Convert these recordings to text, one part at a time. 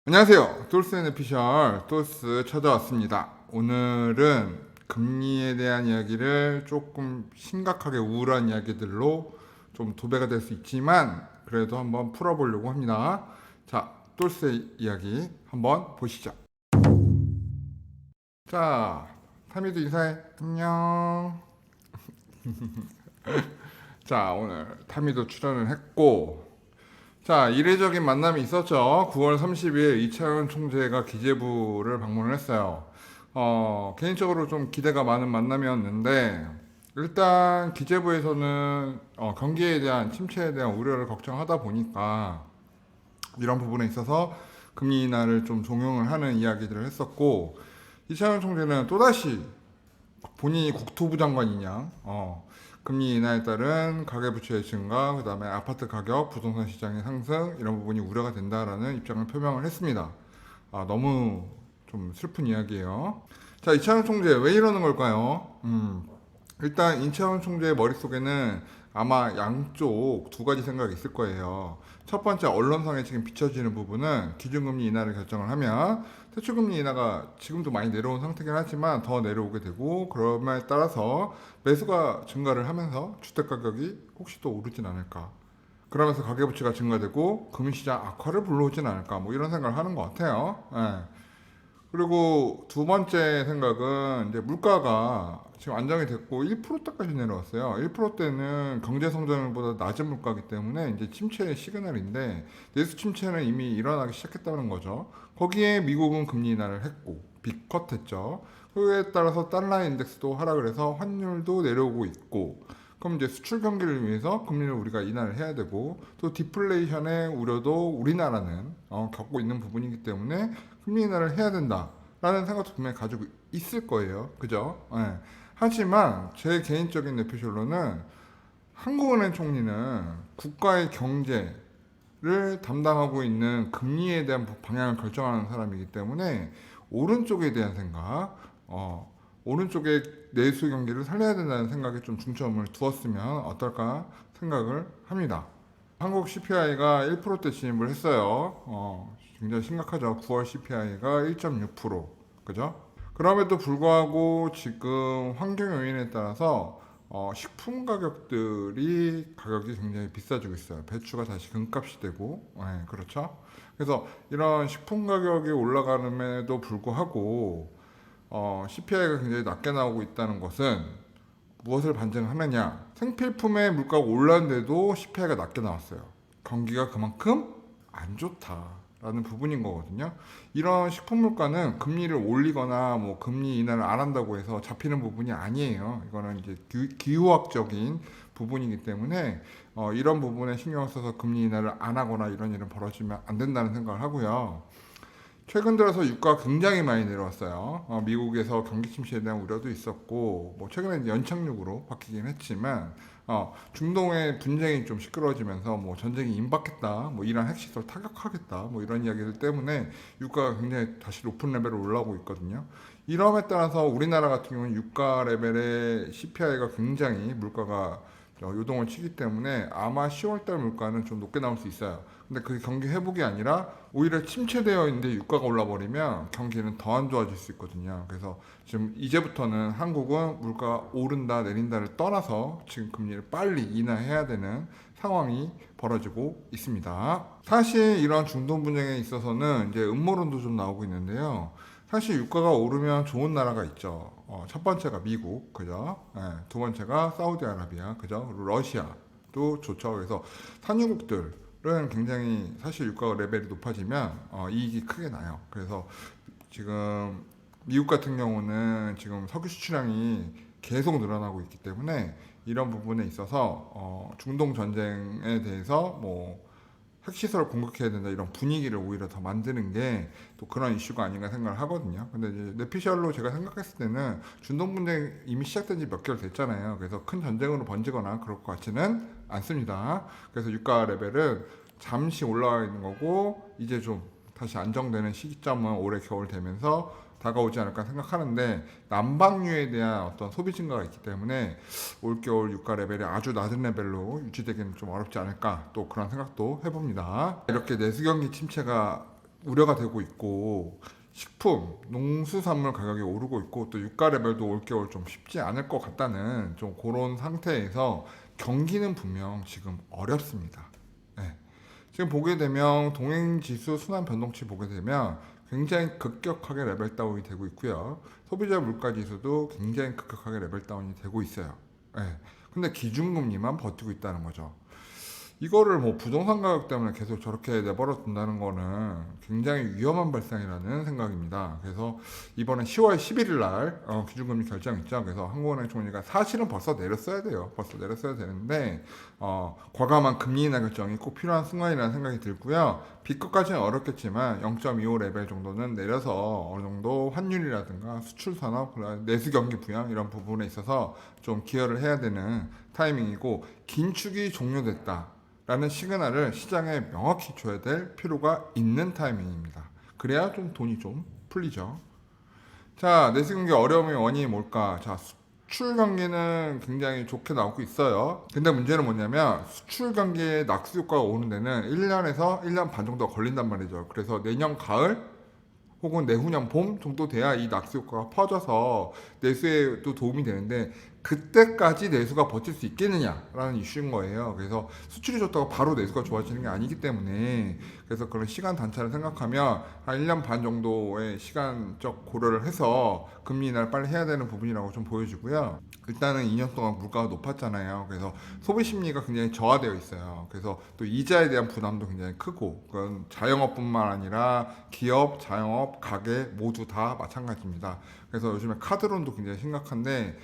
안녕하세요. 돌스 앤피셜 돌스 찾아왔습니다. 오늘은 금리에 대한 이야기를 조금 심각하게 우울한 이야기들로 좀 도배가 될 수 있지만 그래도 한번 풀어보려고 합니다. 자, 돌스의 이야기 한번 보시죠. 자, 타미도 인사해. 안녕. 자, 오늘 타미도 출연을 했고, 자, 이례적인 만남이 있었죠. 9월 30일 이차원 총재가 기재부를 방문을 했어요. 개인적으로 좀 기대가 많은 만남이었는데, 일단 기재부에서는 경기에 대한 침체에 대한 우려를 걱정하다 보니까 이런 부분에 있어서 금리 인하를 좀 종용을 하는 이야기들을 했었고, 이차원 총재는 또다시 본인이 국토부 장관이냐, 금리 인하에 따른 가계부채의 증가, 그 다음에 아파트 가격, 부동산 시장의 상승 이런 부분이 우려가 된다라는 입장을 표명을 했습니다. 너무 좀 슬픈 이야기예요. 자, 이차원 총재 왜 이러는 걸까요? 일단 이차원 총재의 머릿속에는 아마 양쪽 두 가지 생각이 있을 거예요. 첫 번째, 언론상에 지금 비춰지는 부분은 기준금리 인하를 결정을 하면 대출금리 인하가 지금도 많이 내려온 상태긴 하지만 더 내려오게 되고, 그럼에 따라서 매수가 증가를 하면서 주택가격이 혹시 또 오르진 않을까, 그러면서 가계부채가 증가되고 금융시장 악화를 불러오진 않을까, 뭐 이런 생각을 하는 것 같아요. 예. 그리고 두 번째 생각은 이제 물가가 지금 안정이 됐고 1%대까지 내려왔어요. 1%대는 경제 성장률보다 낮은 물가이기 때문에 이제 침체의 시그널인데, 내수 침체는 이미 일어나기 시작했다는 거죠. 거기에 미국은 금리 인하를 했고 빅컷했죠. 그에 따라서 달러 인덱스도 하락을 해서 환율도 내려오고 있고, 그럼 이제 수출 경기를 위해서 금리를 우리가 인하를 해야 되고, 또 디플레이션의 우려도 우리나라는 겪고 있는 부분이기 때문에 금리 인하를 해야 된다라는 생각도 분명히 가지고 있을 거예요. 그죠? 예. 하지만 제 개인적인 내피셜로는 한국은행 총리는 국가의 경제를 담당하고 있는 금리에 대한 방향을 결정하는 사람이기 때문에 오른쪽에 대한 생각, 오른쪽에 내수 경기를 살려야 된다는 생각에 좀 중점을 두었으면 어떨까 생각을 합니다. 한국 CPI가 1%대 진입을 했어요. 굉장히 심각하죠. 9월 CPI가 1.6%. 그죠? 그럼에도 불구하고 지금 환경 요인에 따라서 식품 가격들이 가격이 굉장히 비싸지고 있어요. 배추가 다시 금값이 되고, 네, 그렇죠? 그래서 이런 식품 가격이 올라가는데도 불구하고 CPI가 굉장히 낮게 나오고 있다는 것은 무엇을 반증하느냐? 생필품의 물가가 올랐는데도 CPI가 낮게 나왔어요. 경기가 그만큼 안 좋다라는 부분인 거거든요. 이런 식품 물가는 금리를 올리거나 뭐 금리 인하를 안 한다고 해서 잡히는 부분이 아니에요. 이거는 이제 기후학적인 부분이기 때문에 이런 부분에 신경을 써서 금리 인하를 안 하거나 이런 일은 벌어지면 안 된다는 생각을 하고요. 최근 들어서 유가가 굉장히 많이 내려왔어요. 미국에서 경기 침체에 대한 우려도 있었고, 뭐 최근에 연착륙으로 바뀌긴 했지만, 중동의 분쟁이 좀 시끄러워지면서 뭐 전쟁이 임박했다, 뭐 이란 핵시설 타격하겠다, 뭐 이런 이야기들 때문에 유가가 굉장히 다시 높은 레벨로 올라오고 있거든요. 이럼에 따라서 우리나라 같은 경우는 유가 레벨의 CPI가 굉장히 물가가 요동을 치기 때문에 아마 10월달 물가는 좀 높게 나올 수 있어요. 근데 그게 경기 회복이 아니라 오히려 침체되어 있는데 유가가 올라버리면 경기는 더 안 좋아질 수 있거든요. 그래서 지금 이제부터는 한국은 물가가 오른다 내린다를 떠나서 지금 금리를 빨리 인하해야 되는 상황이 벌어지고 있습니다. 사실 이런 중동 분쟁에 있어서는 이제 음모론도 좀 나오고 있는데요. 사실 유가가 오르면 좋은 나라가 있죠. 첫 번째가 미국, 그죠? 네, 두 번째가 사우디아라비아, 그죠? 그리고 러시아도 좋죠. 그래서 산유국들은 굉장히 사실 유가 레벨이 높아지면 이익이 크게 나요. 그래서 지금 미국 같은 경우는 지금 석유 수출량이 계속 늘어나고 있기 때문에 이런 부분에 있어서 중동 전쟁에 대해서 뭐 핵시설을 공격해야 된다 이런 분위기를 오히려 더 만드는 게 또 그런 이슈가 아닌가 생각을 하거든요. 근데 이제 내피셜로 제가 생각했을 때는 중동 분쟁 이미 시작된 지 몇 개월 됐잖아요. 그래서 큰 전쟁으로 번지거나 그럴 것 같지는 않습니다. 그래서 유가 레벨은 잠시 올라와 있는 거고, 이제 좀 다시 안정되는 시기점은 올해 겨울 되면서 다가오지 않을까 생각하는데 난방류에 대한 어떤 소비 증가가 있기 때문에 올겨울 유가 레벨이 아주 낮은 레벨로 유지되기는 좀 어렵지 않을까 또 그런 생각도 해봅니다. 이렇게 내수경기 침체가 우려가 되고 있고 식품, 농수산물 가격이 오르고 있고 또 유가 레벨도 올겨울 좀 쉽지 않을 것 같다는 좀 그런 상태에서 경기는 분명 지금 어렵습니다. 네. 지금 보게 되면 동행지수 순환 변동치 보게 되면 굉장히 급격하게 레벨 다운이 되고 있고요. 소비자 물가 지수도 굉장히 급격하게 레벨 다운이 되고 있어요. 네. 근데 기준금리만 버티고 있다는 거죠. 이거를 뭐 부동산 가격 때문에 계속 저렇게 내버려 둔다는 거는 굉장히 위험한 발상이라는 생각입니다. 그래서 이번에 10월 11일 날 기준금리 결정 있죠. 그래서 한국은행 총리가 사실은 벌써 내렸어야 돼요. 벌써 내렸어야 되는데 과감한 금리 인하 결정이 꼭 필요한 순간이라는 생각이 들고요. B급까지는 어렵겠지만 0.25 레벨 정도는 내려서 어느 정도 환율이라든가 수출 산업, 내수 경기 부양 이런 부분에 있어서 좀 기여를 해야 되는 타이밍이고 긴축이 종료됐다. 라는 시그널을 시장에 명확히 줘야 될 필요가 있는 타이밍입니다. 그래야 좀 돈이 좀 풀리죠. 자, 내수 경기 어려움의 원인이 뭘까? 자, 수출 경기는 굉장히 좋게 나오고 있어요. 근데 문제는 뭐냐면 수출 경기에 낙수 효과가 오는 데는 1년에서 1년 반 정도 걸린단 말이죠. 그래서 내년 가을 혹은 내후년 봄 정도 돼야 이 낙수 효과가 퍼져서 내수에도 도움이 되는데 그때까지 내수가 버틸 수 있겠느냐라는 이슈인 거예요. 그래서 수출이 좋다고 바로 내수가 좋아지는 게 아니기 때문에 그래서 그런 시간 단차를 생각하면 한 1년 반 정도의 시간적 고려를 해서 금리 인하를 빨리 해야 되는 부분이라고 좀 보여지고요. 일단은 2년 동안 물가가 높았잖아요. 그래서 소비 심리가 굉장히 저하되어 있어요. 그래서 또 이자에 대한 부담도 굉장히 크고 그건 자영업뿐만 아니라 기업, 자영업, 가게 모두 다 마찬가지입니다. 그래서 요즘에 카드론도 굉장히 심각한데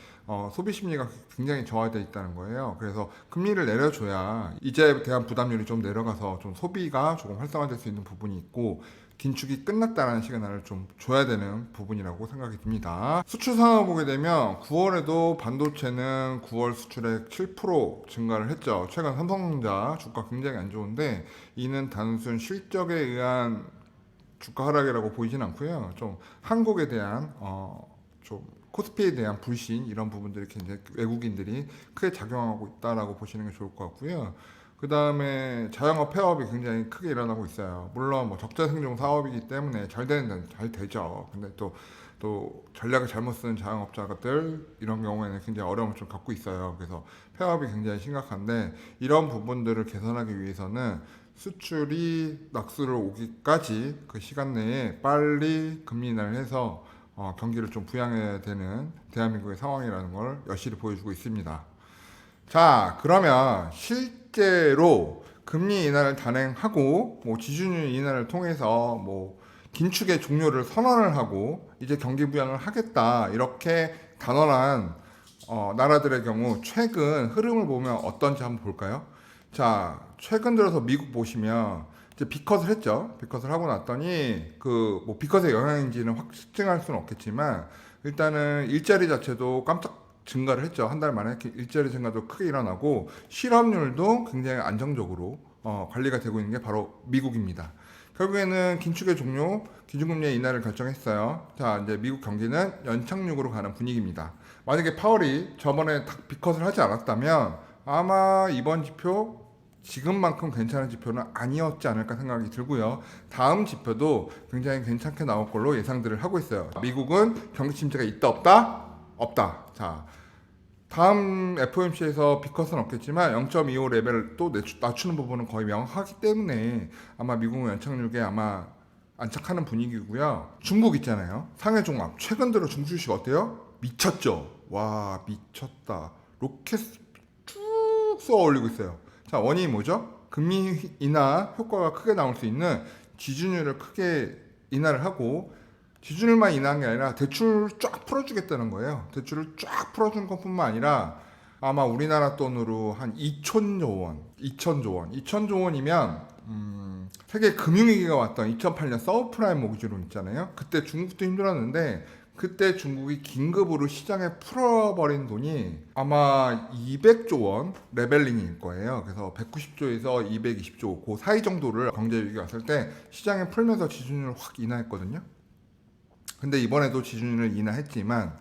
소비 심리가 굉장히 저하되어 있다는 거예요. 그래서 금리를 내려줘야 이자에 대한 부담률이 좀 내려가서 좀 소비가 조금 활성화될 수 있는 부분이 있고 긴축이 끝났다는 시그널을 좀 줘야 되는 부분이라고 생각이 듭니다. 수출 상황을 보게 되면 9월에도 반도체는 9월 수출액 7% 증가를 했죠. 최근 삼성전자 주가 굉장히 안 좋은데 이는 단순 실적에 의한 주가 하락이라고 보이진 않고요. 좀 한국에 대한 좀 코스피에 대한 불신 이런 부분들이 굉장히 외국인들이 크게 작용하고 있다라고 보시는 게 좋을 것 같고요. 그 다음에 자영업 폐업이 굉장히 크게 일어나고 있어요. 물론 뭐 적자 생존 사업이기 때문에 잘 되는 데는 잘 되죠. 근데 또 전략을 잘못 쓰는 자영업자들 이런 경우에는 굉장히 어려움을 좀 갖고 있어요. 그래서 폐업이 굉장히 심각한데 이런 부분들을 개선하기 위해서는 수출이 낙수를 오기까지 그 시간 내에 빨리 금리 인하를 해서 경기를 좀 부양해야 되는 대한민국의 상황이라는 걸 여실히 보여주고 있습니다. 자, 그러면 실제로 금리 인하를 단행하고 뭐 지준율 인하를 통해서 뭐 긴축의 종료를 선언을 하고 이제 경기 부양을 하겠다 이렇게 단언한 나라들의 경우 최근 흐름을 보면 어떤지 한번 볼까요? 자, 최근 들어서 미국 보시면 이제 비컷을 했죠. 비컷을 하고 났더니 그 뭐 비컷의 영향인지는 확증할 수는 없겠지만 일단은 일자리 자체도 깜짝 증가를 했죠. 한 달 만에 일자리 증가도 크게 일어나고 실업률도 굉장히 안정적으로 관리가 되고 있는 게 바로 미국입니다. 결국에는 긴축의 종료, 기준금리 인하를 결정했어요. 자, 이제 미국 경기는 연착륙으로 가는 분위기입니다. 만약에 파월이 저번에 비컷을 하지 않았다면 아마 이번 지표 지금만큼 괜찮은 지표는 아니었지 않을까 생각이 들고요. 다음 지표도 굉장히 괜찮게 나올 걸로 예상들을 하고 있어요. 미국은 경기 침체가 있다 없다? 없다. 자, 다음 FOMC에서 비컷은 없겠지만 0.25 레벨을 또 낮추는 부분은 거의 명확하기 때문에 아마 미국은 연착륙에 아마 안착하는 분위기고요. 중국 있잖아요. 상해 종합 최근 들어 중국 주식 어때요? 미쳤죠. 와 미쳤다. 로켓 쭉 쏘아 올리고 있어요. 자, 원인이 뭐죠? 금리 인하 효과가 크게 나올 수 있는 지준율을 크게 인하를 하고 지준율만 인하한 게 아니라 대출을 쫙 풀어주겠다는 거예요. 대출을 쫙 풀어주는 것뿐만 아니라 아마 우리나라 돈으로 한 2천조 원, 2천조 원, 2천조 원이면 세계 금융위기가 왔던 2008년 서브프라임 모기지론 있잖아요. 그때 중국도 힘들었는데 그때 중국이 긴급으로 시장에 풀어버린 돈이 아마 200조 원 레벨링일 거예요. 그래서 190조에서 220조 그 사이 정도를 경제 위기가 왔을 때 시장에 풀면서 지준율을 확 인하했거든요. 근데 이번에도 지준을 인하했지만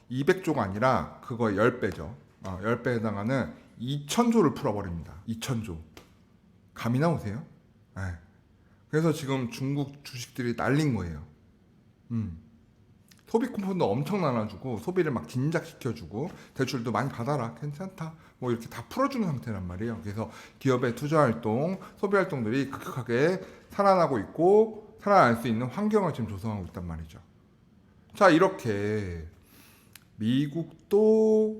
200조가 아니라 그거 10배죠. 10배에 해당하는 2,000조를 풀어버립니다. 2,000조. 감이 나오세요? 네. 그래서 지금 중국 주식들이 날린 거예요. 소비 쿠폰도 엄청 나눠주고 소비를 막 진작시켜주고 대출도 많이 받아라 괜찮다 뭐 이렇게 다 풀어주는 상태란 말이에요. 그래서 기업의 투자활동, 소비활동들이 급격하게 살아나고 있고 살아날 수 있는 환경을 지금 조성하고 있단 말이죠. 자, 이렇게 미국도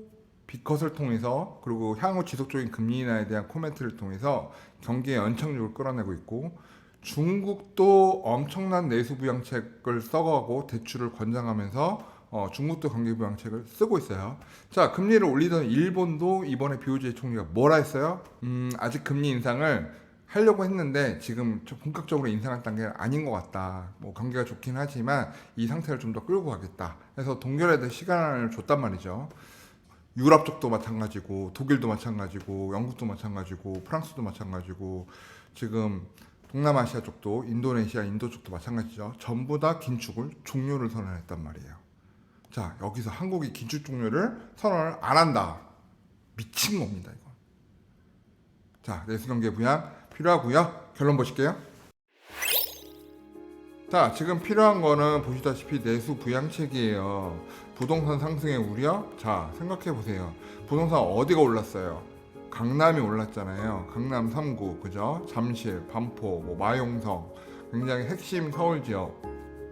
빅컷을 통해서 그리고 향후 지속적인 금리 인하에 대한 코멘트를 통해서 경기의 연착륙을 끌어내고 있고 중국도 엄청난 내수 부양책을 써가고 대출을 권장하면서 중국도 경기 부양책을 쓰고 있어요. 자, 금리를 올리던 일본도 이번에 BOJ 총리가 뭐라 했어요? 아직 금리 인상을 하려고 했는데 지금 좀 본격적으로 인상할 단계는 아닌 것 같다. 뭐 경기가 좋긴 하지만 이 상태를 좀 더 끌고 가겠다. 그래서 동결에 대해 시간을 줬단 말이죠. 유럽 쪽도 마찬가지고 독일도 마찬가지고 영국도 마찬가지고 프랑스도 마찬가지고 지금 동남아시아 쪽도 인도네시아, 인도 쪽도 마찬가지죠. 전부 다 긴축을 종료를 선언했단 말이에요. 자, 여기서 한국이 긴축 종료를 선언을 안 한다. 미친 겁니다, 이건. 자, 내수경제 부양 필요하고요. 결론 보실게요. 자, 지금 필요한 거는 보시다시피 내수 부양책이에요. 부동산 상승의 우려? 자, 생각해 보세요. 부동산 어디가 올랐어요? 강남이 올랐잖아요. 강남 3구, 그죠? 잠실, 반포, 뭐 마용성, 굉장히 핵심 서울 지역,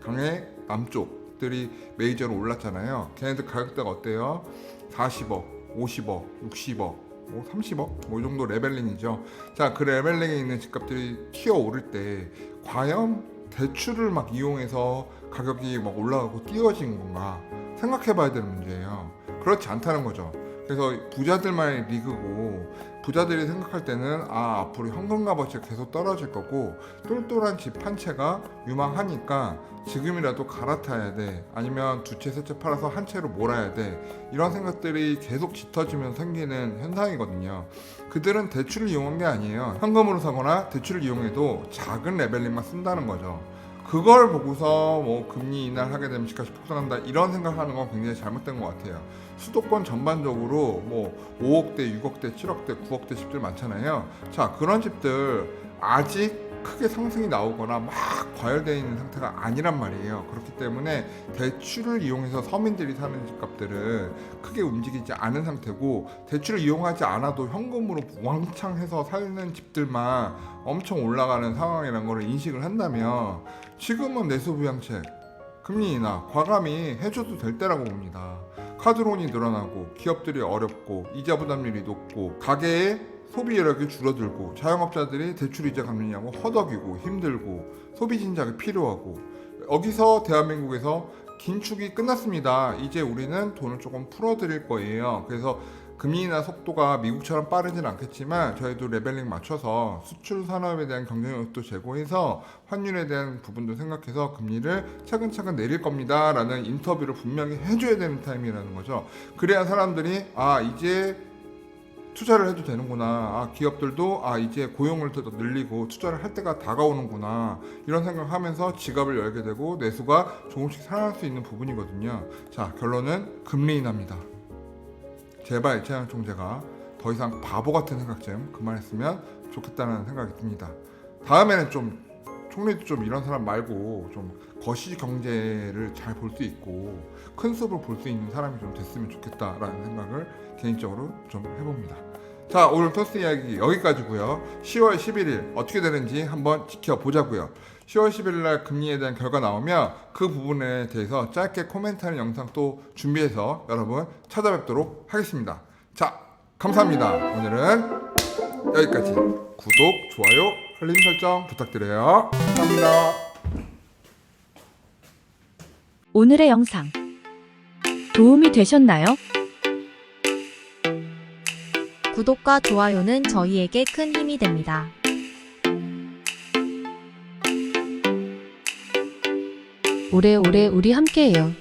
강의 남쪽들이 메이저로 올랐잖아요. 걔네들 가격대가 어때요? 40억, 50억, 60억, 뭐 30억, 뭐 이 정도 레벨링이죠. 자, 그 레벨링에 있는 집값들이 튀어 오를 때 과연 대출을 막 이용해서 가격이 막 올라가고 띄어진 건가 생각해 봐야 되는 문제예요. 그렇지 않다는 거죠. 그래서 부자들만의 리그고 부자들이 생각할 때는 앞으로 현금 값어치가 계속 떨어질 거고 똘똘한 집 한 채가 유망하니까 지금이라도 갈아타야 돼, 아니면 두 채 세 채 팔아서 한 채로 몰아야 돼, 이런 생각들이 계속 짙어지면 생기는 현상이거든요. 그들은 대출을 이용한 게 아니에요. 현금으로 사거나 대출을 이용해도 작은 레벨링만 쓴다는 거죠. 그걸 보고서 뭐 금리 인하를 하게 되면 집값이 폭등한다 이런 생각하는 건 굉장히 잘못된 것 같아요. 수도권 전반적으로 뭐 5억대, 6억대, 7억대, 9억대 집들 많잖아요. 자, 그런 집들 아직 크게 상승이 나오거나 막 과열되어 있는 상태가 아니란 말이에요. 그렇기 때문에 대출을 이용해서 서민들이 사는 집값들은 크게 움직이지 않은 상태고, 대출을 이용하지 않아도 현금으로 왕창 해서 사는 집들만 엄청 올라가는 상황이라는 걸 인식을 한다면 지금은 내수부양책, 금리 인하 과감히 해줘도 될 때라고 봅니다. 카드론이 늘어나고 기업들이 어렵고 이자 부담률이 높고 가계의 소비 여력이 줄어들고 자영업자들이 대출 이자 갚느냐고 허덕이고 힘들고 소비 진작이 필요하고, 여기서 대한민국에서 긴축이 끝났습니다. 이제 우리는 돈을 조금 풀어드릴 거예요. 그래서 금리 인하 속도가 미국처럼 빠르진 않겠지만 저희도 레벨링 맞춰서 수출 산업에 대한 경쟁력도 제고해서 환율에 대한 부분도 생각해서 금리를 차근차근 내릴 겁니다 라는 인터뷰를 분명히 해줘야 되는 타임이라는 거죠. 그래야 사람들이 이제 투자를 해도 되는구나, 기업들도 이제 고용을 더 늘리고 투자를 할 때가 다가오는구나, 이런 생각하면서 지갑을 열게 되고 내수가 조금씩 살아날 수 있는 부분이거든요. 자, 결론은 금리 인하입니다. 제발 이채영 총재가 더 이상 바보 같은 생각 좀 그만했으면 좋겠다는 생각이 듭니다. 다음에는 좀 총리도 좀 이런 사람 말고 좀 거시 경제를 잘 볼 수 있고 큰 숲을 볼 수 있는 사람이 좀 됐으면 좋겠다라는 생각을 개인적으로 좀 해봅니다. 자, 오늘 토스 이야기 여기까지고요. 10월 11일 어떻게 되는지 한번 지켜보자고요. 10월 11일 날 금리에 대한 결과 나오면 그 부분에 대해서 짧게 코멘트하는 영상 또 준비해서 여러분 찾아뵙도록 하겠습니다. 자, 감사합니다. 오늘은 여기까지. 구독, 좋아요, 알림 설정 부탁드려요. 감사합니다. 오늘의 영상 도움이 되셨나요? 구독과 좋아요는 저희에게 큰 힘이 됩니다. 오래오래 우리 함께해요.